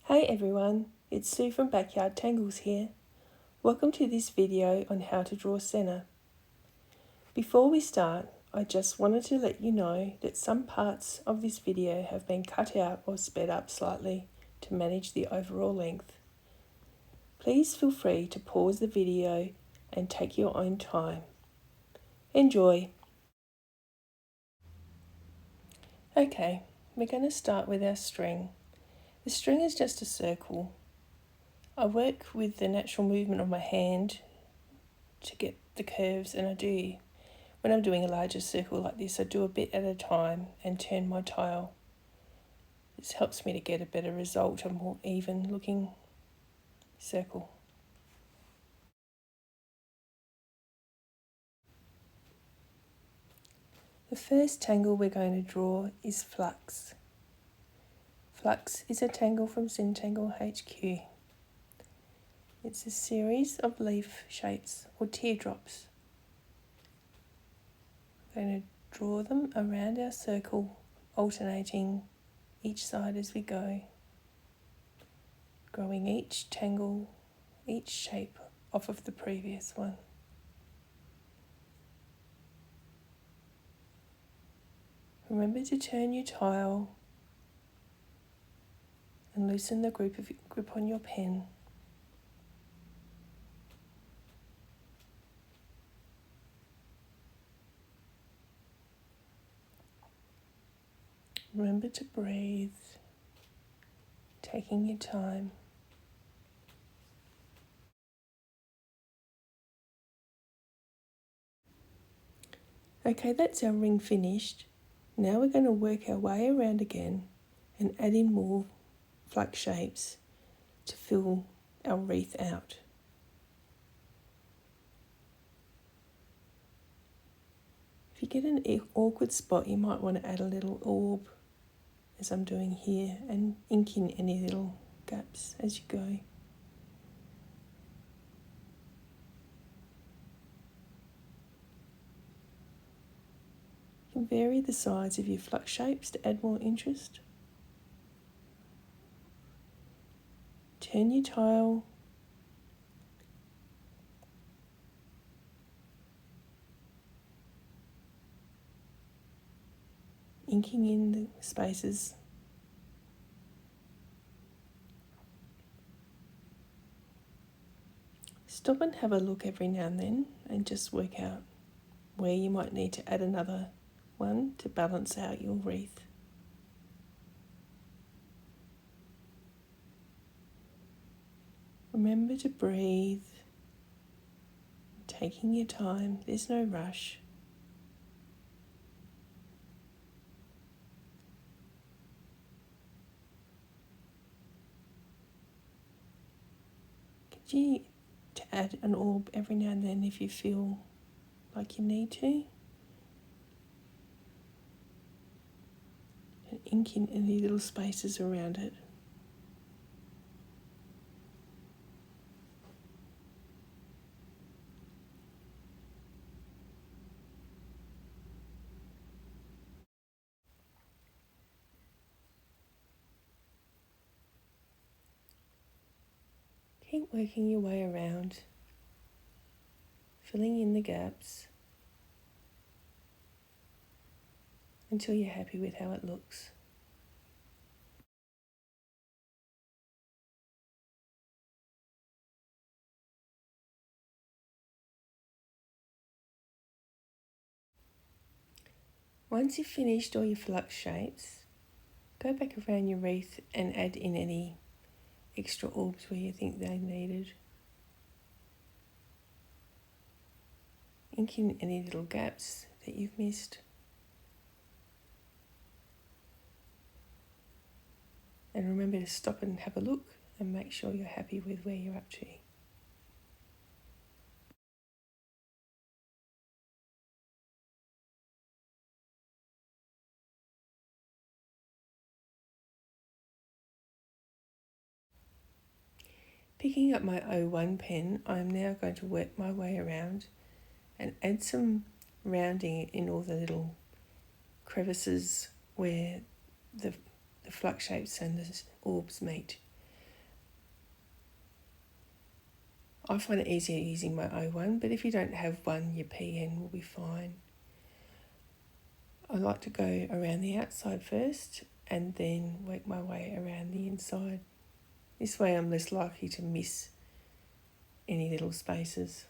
Hey everyone, it's Sue from Backyard Tangles here. Welcome to this video on how to draw Scena. Before we start, I just wanted to let you know that some parts of this video have been cut out or sped up slightly to manage the overall length. Please feel free to pause the video and take your own time. Enjoy! Okay, we're going to start with our string. The string is just a circle. I work with the natural movement of my hand to get the curves, and when I'm doing a larger circle like this, I do a bit at a time and turn my tile. This helps me to get a better result, a more even looking circle. The first tangle we're going to draw is flux. Flux is a tangle from Zentangle HQ. It's a series of leaf shapes or teardrops. We're going to draw them around our circle, alternating each side as we go, growing each tangle, each shape off of the previous one. Remember to turn your tile and loosen the grip on your pen. Remember to breathe, taking your time. Okay, that's our ring finished. Now we're going to work our way around again and add in more flux shapes to fill our wreath out. If you get an awkward spot, you might want to add a little orb, as I'm doing here, and ink in any little gaps as you go. You can vary the size of your flux shapes to add more interest. Turn your tile inking in the spaces. Stop and have a look every now and then and just work out where you might need to add another one to balance out your wreath. Remember to breathe, taking your time, there's no rush. Continue to add an orb every now and then if you feel like you need to. And ink in any little spaces around it. Keep working your way around, filling in the gaps until you're happy with how it looks. Once you've finished all your flux shapes, go back around your wreath and add in any extra orbs where you think they're needed. Ink in any little gaps that you've missed. And remember to stop and have a look and make sure you're happy with where you're up to. Picking up my 01 pen, I'm now going to work my way around and add some rounding in all the little crevices where the flux shapes and the orbs meet. I find it easier using my O1, but if you don't have one, your PN will be fine. I like to go around the outside first and then work my way around the inside. This way I'm less likely to miss any little spaces.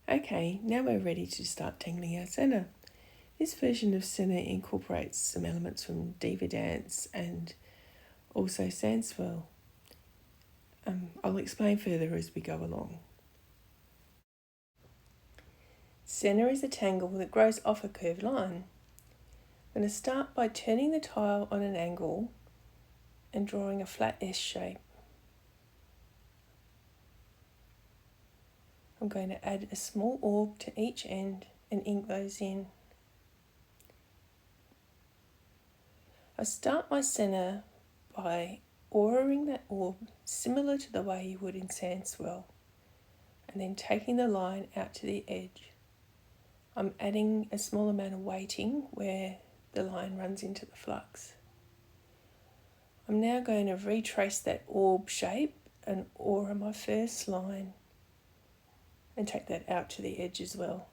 Okay, now we're ready to start tangling our Scena. This version of Scena incorporates some elements from diva dance and also Sandswell. I'll explain further as we go along. Scena is a tangle that grows off a curved line. I'm going to start by turning the tile on an angle and drawing a flat S shape. I'm going to add a small orb to each end and ink those in. I start my Scena by auraing that orb similar to the way you would in Sandswell, and then taking the line out to the edge. I'm adding a small amount of weighting where the line runs into the flux. I'm now going to retrace that orb shape and aura my first line and take that out to the edge as well.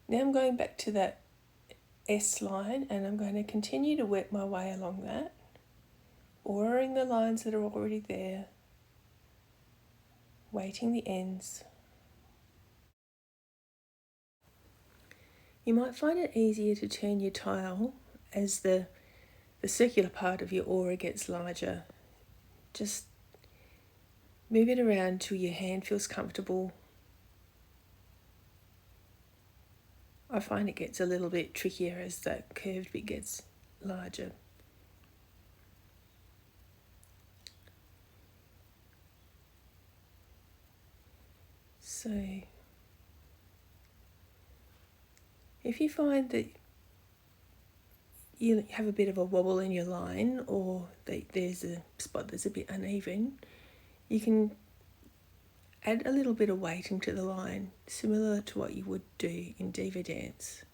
Now I'm going back to that S line and I'm going to continue to work my way along that, auraing the lines that are already there, weighting the ends. You might find it easier to turn your tile as the circular part of your aura gets larger. Just move it around till your hand feels comfortable. I find it gets a little bit trickier as that curved bit gets larger. So if you find that you have a bit of a wobble in your line or there's a spot that's a bit uneven, you can add a little bit of weighting to the line, similar to what you would do in diva dance.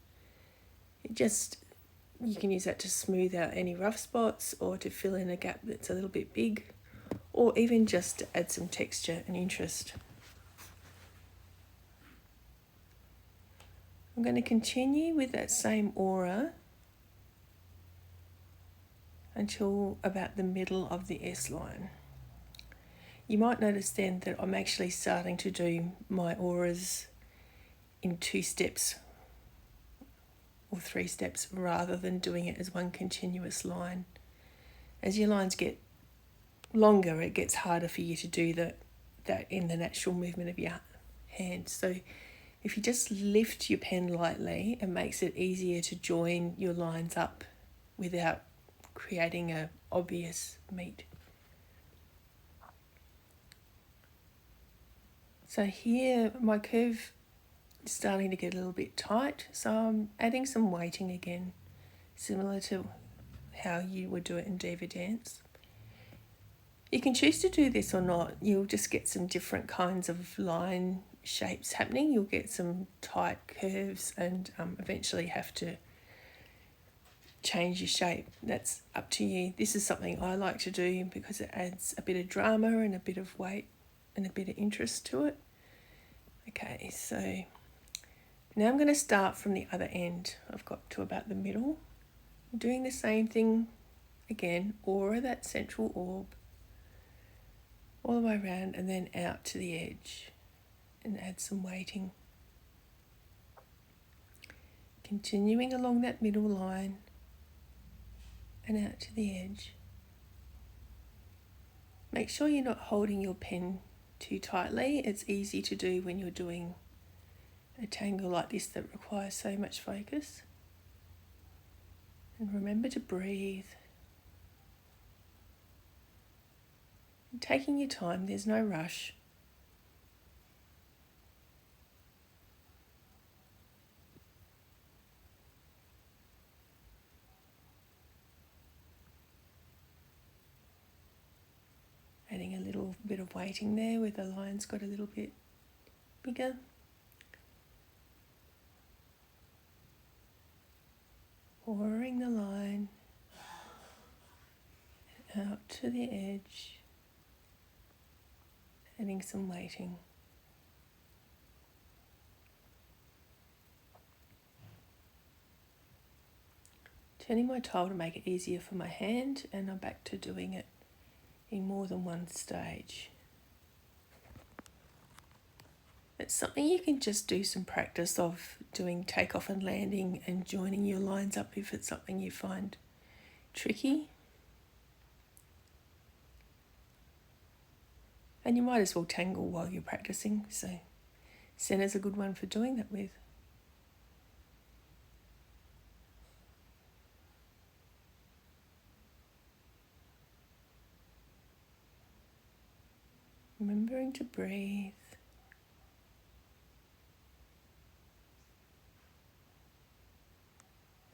You can use that to smooth out any rough spots or to fill in a gap that's a little bit big, or even just to add some texture and interest. I'm going to continue with that same aura until about the middle of the S line. You might notice then that I'm actually starting to do my auras in 2 steps or 3 steps rather than doing it as one continuous line. As your lines get longer, it gets harder for you to do that in the natural movement of your hand. So if you just lift your pen lightly, it makes it easier to join your lines up without creating an obvious meet. So here my curve is starting to get a little bit tight, so I'm adding some weighting again, similar to how you would do it in diva dance. You can choose to do this or not. You'll just get some different kinds of line shapes happening. You'll get some tight curves and eventually have to change your shape. That's up to you. This is something I like to do because it adds a bit of drama and a bit of weight and a bit of interest to it. Okay, so now I'm going to start from the other end. I've got to about the middle. I'm doing the same thing again, aura that central orb all the way around and then out to the edge and add some weighting. Continuing along that middle line and out to the edge. Make sure you're not holding your pen too tightly. It's easy to do when you're doing a tangle like this that requires so much focus. And remember to breathe. And taking your time, there's no rush. adding a little bit of weighting there where the line's got a little bit bigger. Pouring the line out to the edge, adding some weighting. Turning my tile to make it easier for my hand, and I'm back to doing it in more than one stage. It's something you can just do some practice of, doing takeoff and landing and joining your lines up if it's something you find tricky. And you might as well tangle while you're practicing, so Sena's a good one for doing that with. Remembering to breathe.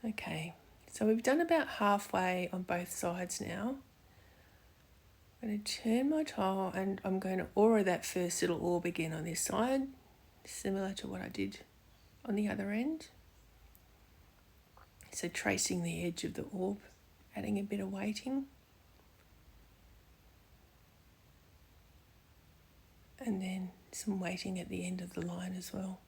Okay, so we've done about halfway on both sides now. I'm going to turn my tile and I'm going to aura that first little orb again on this side, similar to what I did on the other end. So tracing the edge of the orb, adding a bit of weighting. And then some weighting at the end of the line as well.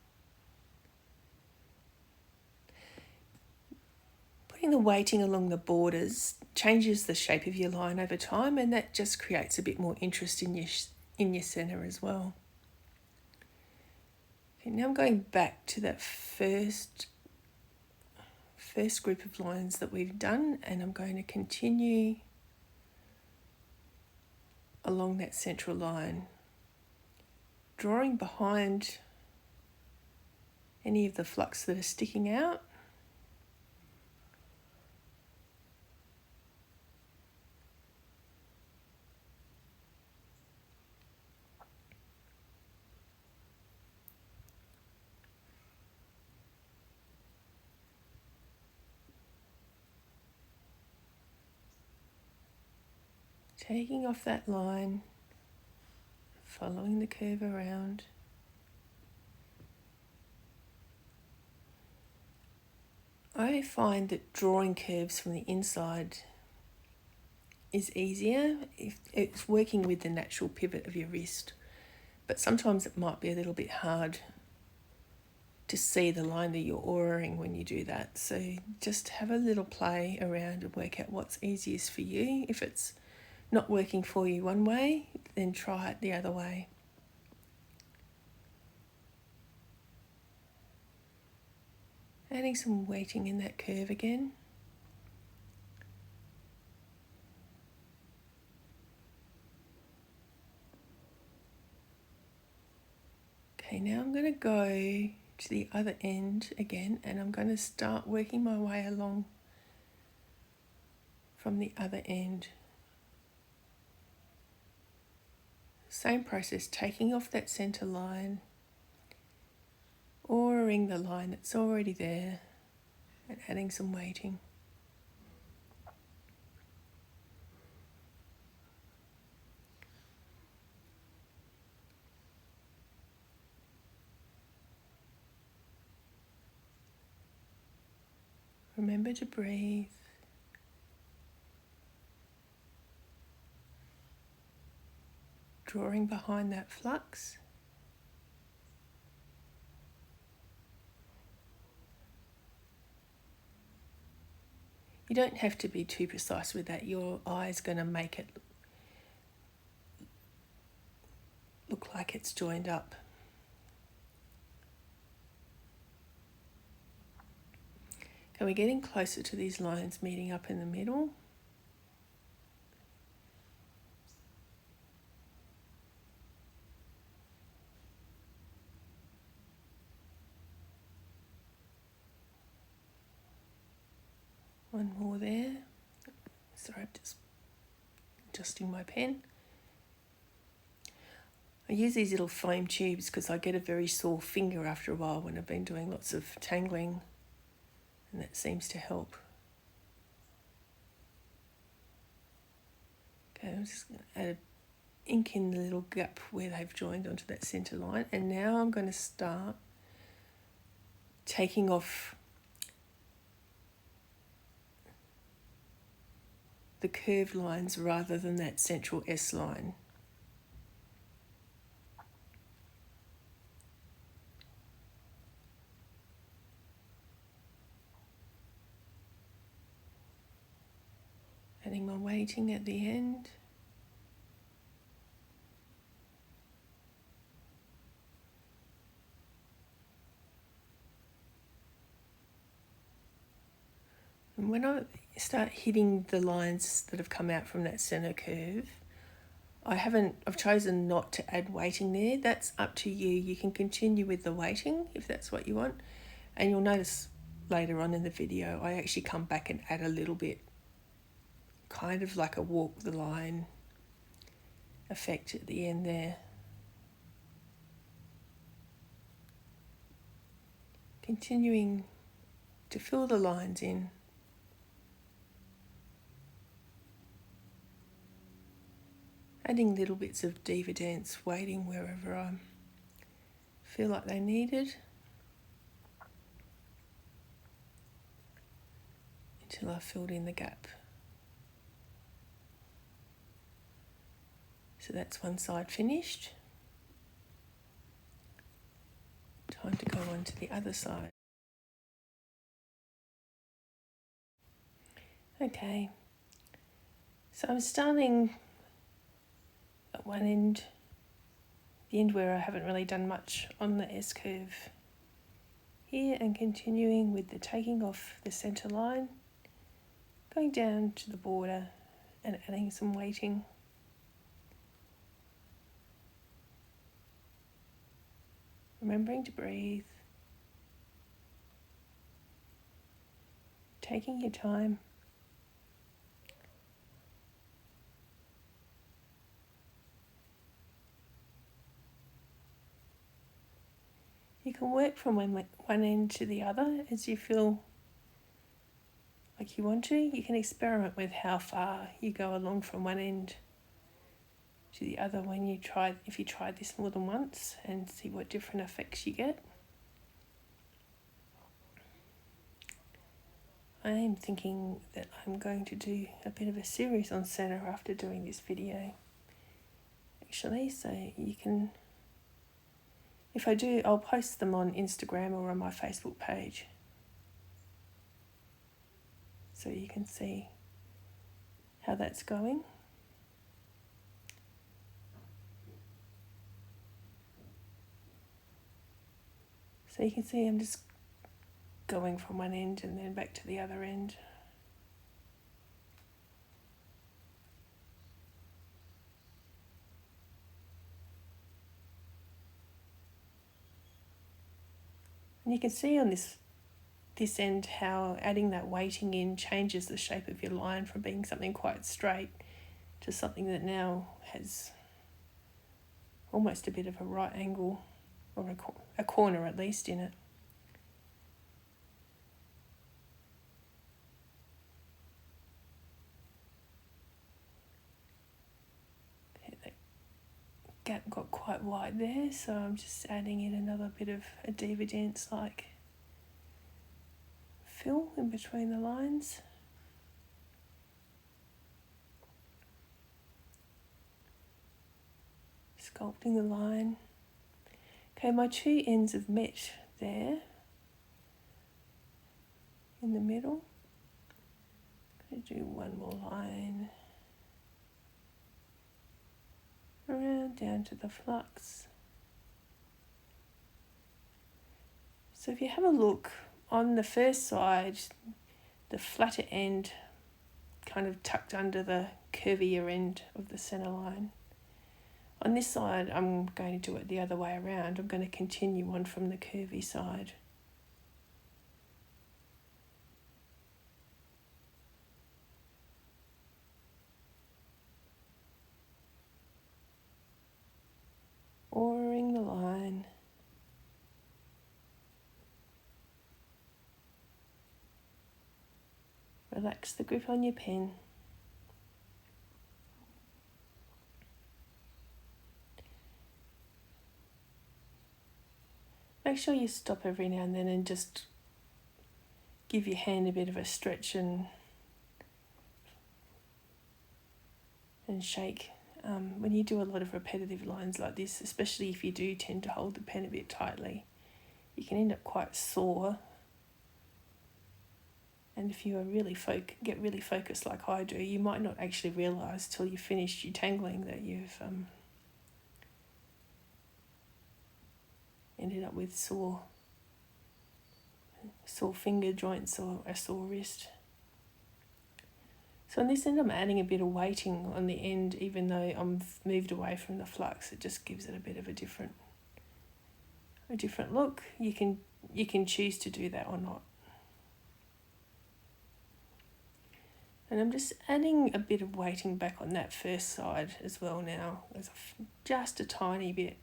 Putting the weighting along the borders changes the shape of your line over time, and that just creates a bit more interest in your centre as well. Okay, now I'm going back to that first group of lines that we've done, and I'm going to continue along that central line, drawing behind any of the flux that are sticking out. Taking off that line, following the curve around. I find that drawing curves from the inside is easier if it's working with the natural pivot of your wrist, but sometimes it might be a little bit hard to see the line that you're auraing when you do that. So just have a little play around and work out what's easiest for you. If it's not working for you one way, then try it the other way. Adding some weighting in that curve again. Okay, now I'm going to go to the other end again, and I'm going to start working my way along from the other end. Same process, taking off that centre line, auraing the line that's already there, and adding some weighting. Remember to breathe. Drawing behind that flux. You don't have to be too precise with that. Your eye's going to make it look like it's joined up. Okay, we're getting closer to these lines meeting up in the middle. One more there. Sorry, I'm just adjusting my pen. I use these little foam tubes because I get a very sore finger after a while when I've been doing lots of tangling, and that seems to help. Okay, I'm just going to add ink in the little gap where they've joined onto that centre line, and now I'm going to start taking off the curved lines rather than that central S line. Adding my weighting at the end. And when I start hitting the lines that have come out from that centre curve, I've chosen not to add weighting there. That's up to you. You can continue with the weighting if that's what you want. And you'll notice later on in the video, I actually come back and add a little bit, kind of like a walk the line effect at the end there. Continuing to fill the lines in. Adding little bits of diva dance weighting wherever I feel like they needed, until I filled in the gap. So that's one side finished. Time to go on to the other side. Okay, so I'm starting at one end, the end where I haven't really done much on the S curve here, and continuing with the taking off the centre line, going down to the border and adding some weighting. Remembering to breathe, taking your time. You can work from one end to the other as you feel like you want to. You can experiment with how far you go along from one end to the other if you try this more than once, and see what different effects you get. I am thinking that I'm going to do a bit of a series on centre after doing this video, actually, so you can, if I do, I'll post them on Instagram or on my Facebook page, so you can see how that's going. So you can see I'm just going from one end and then back to the other end. And you can see on this end how adding that weighting in changes the shape of your line from being something quite straight to something that now has almost a bit of a right angle, or a corner at least, in it. That gap got quite wide there, so I'm just adding in another bit of a diva dance like fill in between the lines. Sculpting the line. Okay, my two ends have met there in the middle. I'm going to do one more line around down to the flux. So if you have a look on the first side, the flatter end kind of tucked under the curvier end of the centre line. On this side, I'm going to do it the other way around. I'm going to continue on from the curvy side. Ordering the line. Relax the grip on your pen. make sure you stop every now and then and just give your hand a bit of a stretch and shake. When you do a lot of repetitive lines like this, especially if you do tend to hold the pen a bit tightly, you can end up quite sore. And if you are get really focused like I do, you might not actually realise till you've finished your tangling that you've ended up with sore finger joints or a sore wrist. So in this end, I'm adding a bit of weighting on the end, even though I'm moved away from the flux. It just gives it a bit of a different look. You can choose to do that or not. And I'm just adding a bit of weighting back on that first side as well now, just a tiny bit.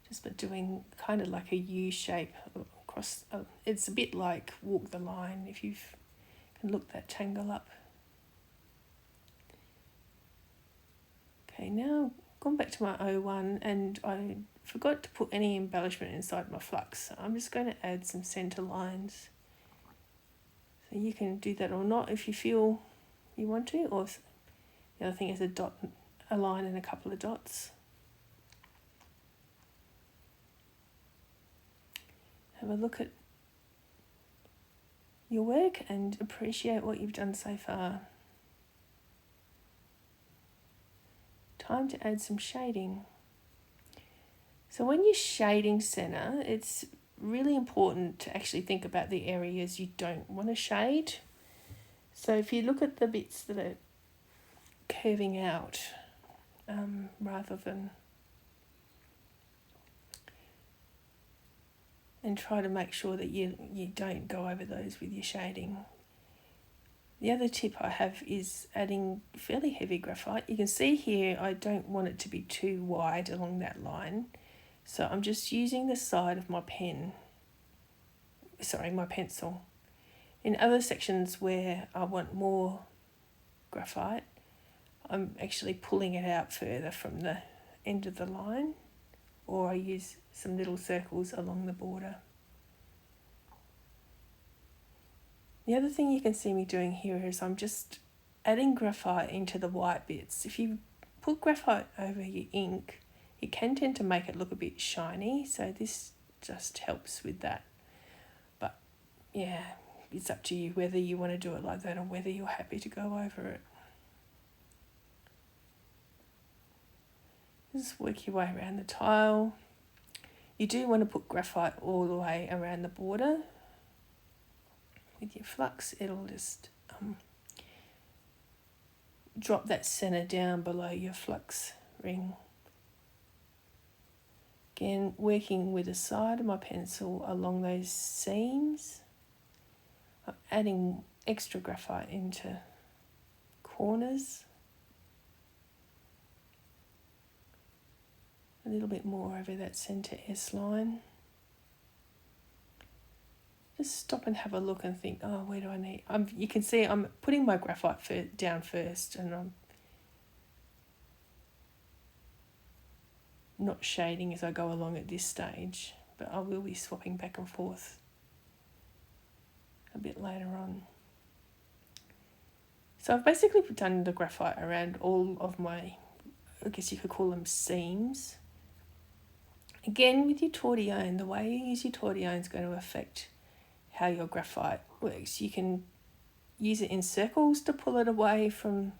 Just by doing kind of like a U shape across. It's a bit like walk the line if you can look that tangle up. Okay, now gone back to my O1 and I forgot to put any embellishment inside my flux. So I'm just going to add some centre lines. So you can do that or not if you feel you want to, or the other thing is a line and a couple of dots. Have a look at your work and appreciate what you've done so far. Time to add some shading. So when you're shading Scena, it's really important to actually think about the areas you don't want to shade. So if you look at the bits that are curving out, rather than, and try to make sure that you don't go over those with your shading. The other tip I have is adding fairly heavy graphite. You can see here I don't want it to be too wide along that line. So I'm just using the side of my pencil. In other sections where I want more graphite, I'm actually pulling it out further from the end of the line, or I use some little circles along the border. The other thing you can see me doing here is I'm just adding graphite into the white bits. If you put graphite over your ink, it can tend to make it look a bit shiny, so this just helps with that. But yeah, it's up to you whether you want to do it like that or whether you're happy to go over it. Just work your way around the tile. You do want to put graphite all the way around the border. With your flux, it'll just drop that centre down below your flux ring. Again, working with the side of my pencil along those seams. I'm adding extra graphite into corners. A little bit more over that centre S line. Just stop and have a look and think, oh, where do I need? You can see I'm putting my graphite down first, and I'm not shading as I go along at this stage, but I will be swapping back and forth a bit later on. So I've basically done the graphite around all of my, I guess you could call them seams. Again, with your tortillon, the way you use your tortillon is going to affect how your graphite works. You can use it in circles to pull it away from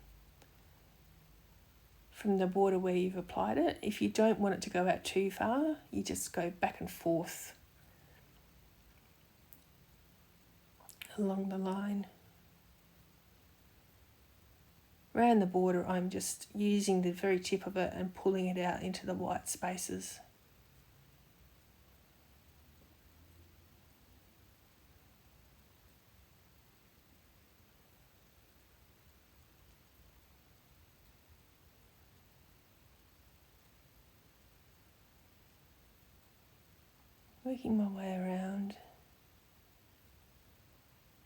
the border where you've applied it. If you don't want it to go out too far, you just go back and forth along the line. Around the border, I'm just using the very tip of it and pulling it out into the white spaces. Working my way around,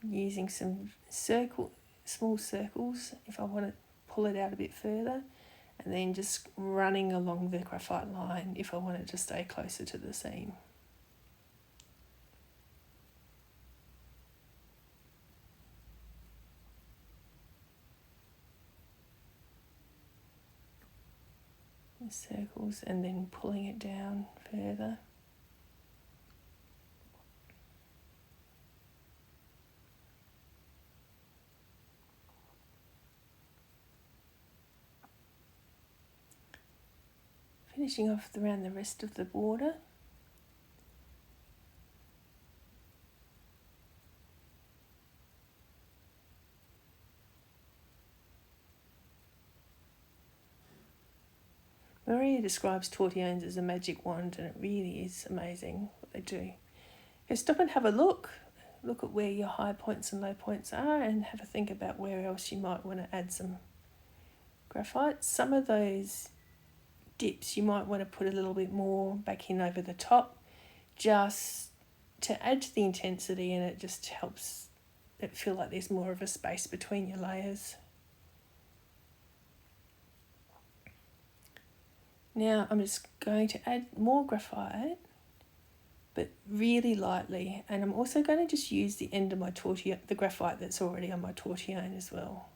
using some small circles if I want to pull it out a bit further, and then just running along the graphite line if I wanted to stay closer to the seam. The circles and then pulling it down further. Finishing off around the rest of the border. Maria describes tortillons as a magic wand, and it really is amazing what they do. So stop and have a look. Look at where your high points and low points are and have a think about where else you might want to add some graphite. Some of those dips you might want to put a little bit more back in over the top just to add to the intensity, and it just helps it feel like there's more of a space between your layers. Now I'm just going to add more graphite, but really lightly, and I'm also going to just use the end of my tortillon, the graphite that's already on my tortillon as well.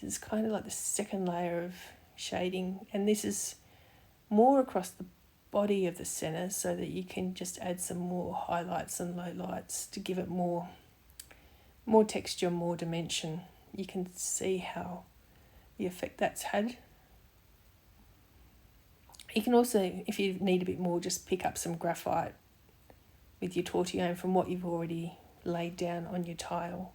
This is kind of like the second layer of shading, and this is more across the body of the center so that you can just add some more highlights and lowlights to give it more texture, more dimension. You can see how the effect that's had. You can also, if you need a bit more, just pick up some graphite with your tortillon from what you've already laid down on your tile.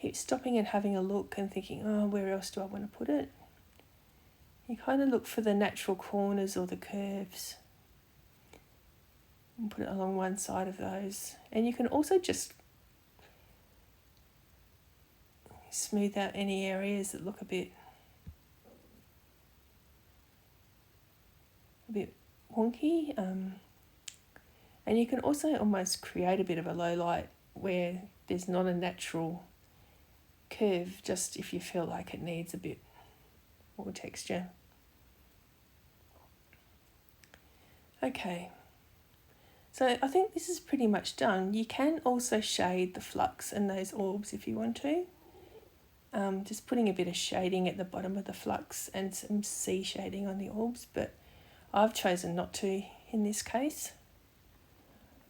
Keep stopping and having a look and thinking, oh, where else do I want to put it? You kind of look for the natural corners or the curves and put it along one side of those. And you can also just smooth out any areas that look a bit wonky. And you can also almost create a bit of a low light where there's not a natural curve, just if you feel like it needs a bit more texture. Okay, so I think this is pretty much done. You can also shade the flux and those orbs if you want to. Just putting a bit of shading at the bottom of the flux and some C shading on the orbs, but I've chosen not to in this case.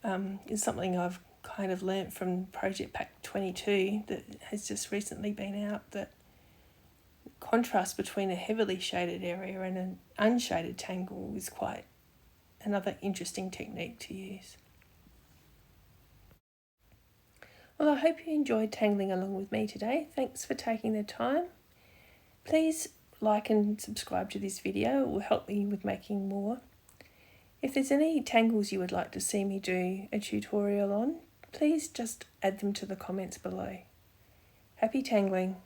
It's something I've kind of learnt from Project Pack 22 that has just recently been out, that contrast between a heavily shaded area and an unshaded tangle is quite another interesting technique to use. Well, I hope you enjoyed tangling along with me today. Thanks for taking the time. Please like and subscribe to this video. It will help me with making more. If there's any tangles you would like to see me do a tutorial on, please just add them to the comments below. Happy tangling!